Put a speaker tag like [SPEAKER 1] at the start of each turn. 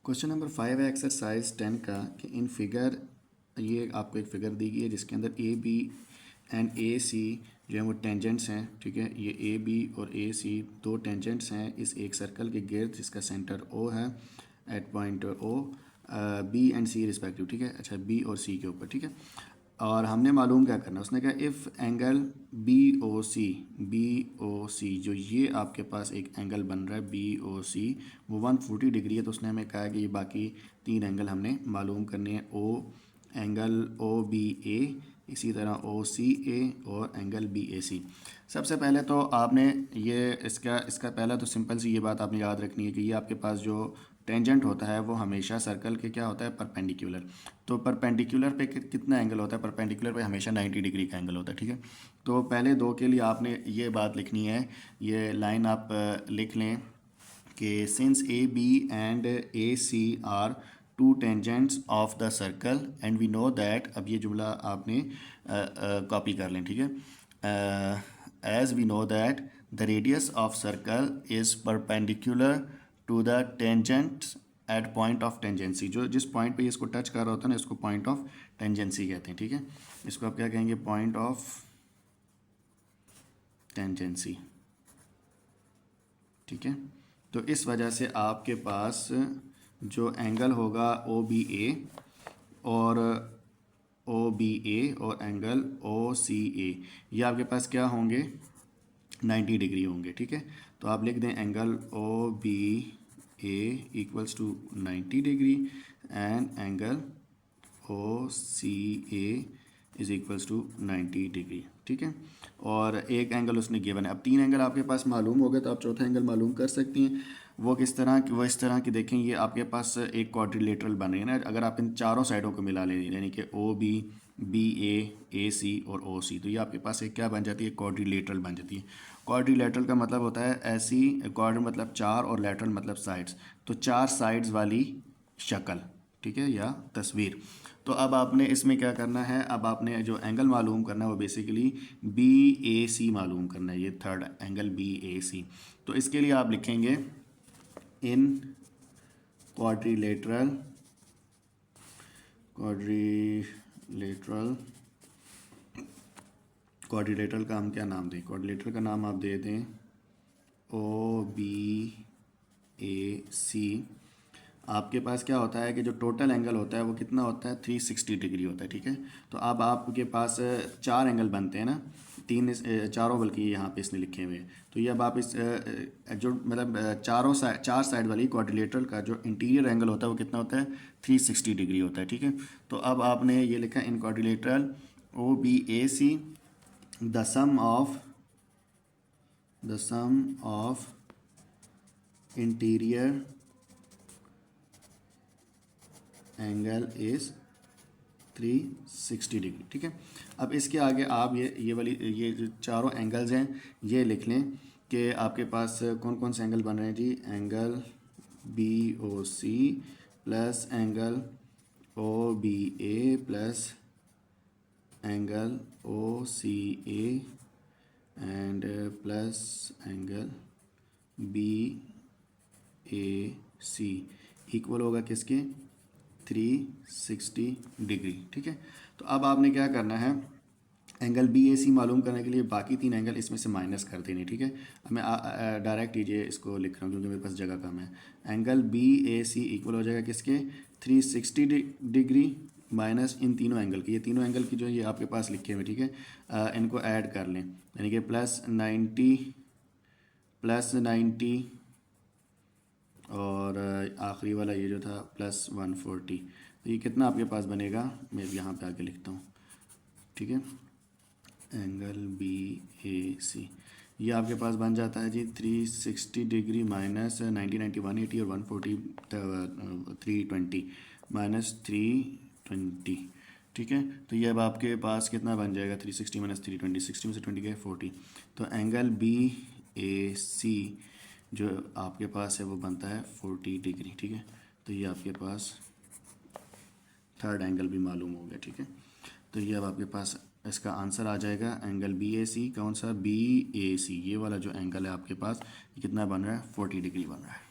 [SPEAKER 1] Question number 5 है exercise 10 का कि इन फिगर, ये आपको एक फिगर दी गई है जिसके अंदर ए बी एंड ए सी जो है वो टेंजेंट्स हैं। ठीक है, ये ए बी और ए सी दो टेंजेंट्स हैं इस एक सर्कल के गिर्द जिसका सेंटर ओ है at point O, B and C respective. ठीक है, अच्छा बी और सी के ऊपर। ठीक है, और हमने मालूम क्या करना है, उसने कहा इफ़ एंगल बी ओ सी जो ये आपके पास एक एंगल बन रहा है बी ओ सी वो 140 डिग्री है, तो उसने हमें कहा कि ये बाकी तीन एंगल हमने मालूम करने हैं। ओ एंगल ओ बी ए, इसी तरह ओ सी ए और एंगल बी ए सी। सबसे पहले तो आपने ये इसका पहला तो सिंपल सी ये बात आपने याद रखनी है कि ये आपके पास जो टेंजेंट होता है वो हमेशा सर्कल के क्या होता है, परपेंडिकुलर। तो परपेंडिकुलर पे कितना एंगल होता है, परपेंडिकुलर पे हमेशा 90 डिग्री का एंगल होता है। ठीक है, तो पहले दो के लिए आपने ये बात लिखनी है, ये लाइन आप लिख लें कि since A B and A C are two tangents of the circle and we know that, अब ये जुमला आपने कॉपी कर लें। ठीक है, as we know that the radius of circle is perpendicular to the tangent at point of tangency. जो जिस पॉइंट पे इसको टच कर रहा होता है ना, इसको पॉइंट ऑफ टेंजेंसी कहते हैं। ठीक है, इसको आप क्या कहेंगे, पॉइंट ऑफ टेंजेंसी। ठीक है, तो इस वजह से आपके पास जो एंगल होगा ओ बी ए और ओ बी ए और एंगल ओ सी ए, ये आपके पास क्या होंगे, 90 डिग्री होंगे। ठीक है, तो आप लिख दें angle O B A equals to 90 degree and angle O C A is equals to 90 degree. ठीक है, और एक एंगल उसने गिवन है। अब तीन एंगल आपके पास मालूम हो गए तो आप चौथा एंगल मालूम कर सकती हैं। वो किस तरह की, वो इस तरह की देखें, ये आपके पास एक क्वाड्रिलेटरल बन रही है ना, अगर आप इन चारों साइडों को मिला लें यानी कि ओ बी, बी ए सी और ओ सी, तो ये आपके पास एक क्या बन जाती है, क्वाड्रिलेटरल बन जाती है। क्वाड्रिलेटरल का मतलब होता है ऐसी, क्वाड्र मतलब चार और लेटरल मतलब साइड्स, तो चार साइड्स वाली शक्ल। ठीक है, या तस्वीर। तो अब आपने इसमें क्या करना है, अब आपने जो एंगल मालूम करना है वो बेसिकली बी ए सी मालूम करना है, ये थर्ड एंगल बी ए सी। तो इसके लिए आप लिखेंगे इन क्वाड्रिलेटरल क्वाड्रिलेटरल का हम क्या नाम दें, क्वाड्रिलेटरल का नाम आप दे दें ओ बी ए सी। आपके पास क्या होता है कि जो टोटल एंगल होता है वो कितना होता है, 360 डिग्री होता है। ठीक है, तो अब आपके पास चार एंगल बनते हैं ना, चारों बल्कि यहाँ पे इसने लिखे हुए हैं। तो ये अब आप इस जो मतलब चार साइड वाली क्वाड्रिलेटरल का जो इंटीरियर एंगल होता है वो कितना होता है, 360 डिग्री होता है। ठीक है, तो अब आपने ये लिखा in quadrilateral O B A C the sum of interior angle is 360 degree. ठीक है, अब इसके आगे आप ये वाली ये जो चारों एंगल्स हैं ये लिख लें कि आपके पास कौन कौन से एंगल बन रहे हैं जी, angle B O C plus angle O B A plus angle O C A and plus angle B A C equal होगा किसके, 360 डिग्री। ठीक है, तो अब आपने क्या करना है, एंगल बी ए सी मालूम करने के लिए बाकी तीन एंगल इसमें से माइनस कर देने। ठीक है, अब मैं डायरेक्ट लीजिए इसको लिख रहा हूँ क्योंकि मेरे पास जगह कम है। Angle B A C equal हो जाएगा किसके, 360 डिग्री माइनस इन तीनों एंगल की, ये तीनों एंगल की जो ये आपके पास लिखे हुए। ठीक है, इनको ऐड कर लें यानी कि प्लस 90 और आखिरी वाला ये जो था प्लस 140, तो ये कितना आपके पास बनेगा, मैं यहाँ पे आके लिखता हूँ। ठीक है, एंगल बी ए सी ये आपके पास बन जाता है जी 360 डिग्री माइनस 90 180 और 140 320 माइनस 320। ठीक है, तो ये अब आपके पास कितना बन जाएगा, 360 माइनस 320, 60 में से 20 गए 40। तो एंगल बी ए सी जो आपके पास है वो बनता है 40 डिग्री। ठीक है, तो ये आपके पास थर्ड एंगल भी मालूम हो गया। ठीक है, तो ये अब आपके पास इसका आंसर आ जाएगा एंगल बी ए सी, कौन सा, बी ए सी, ये वाला जो एंगल है आपके पास ये कितना बन रहा है, 40 डिग्री बन रहा है।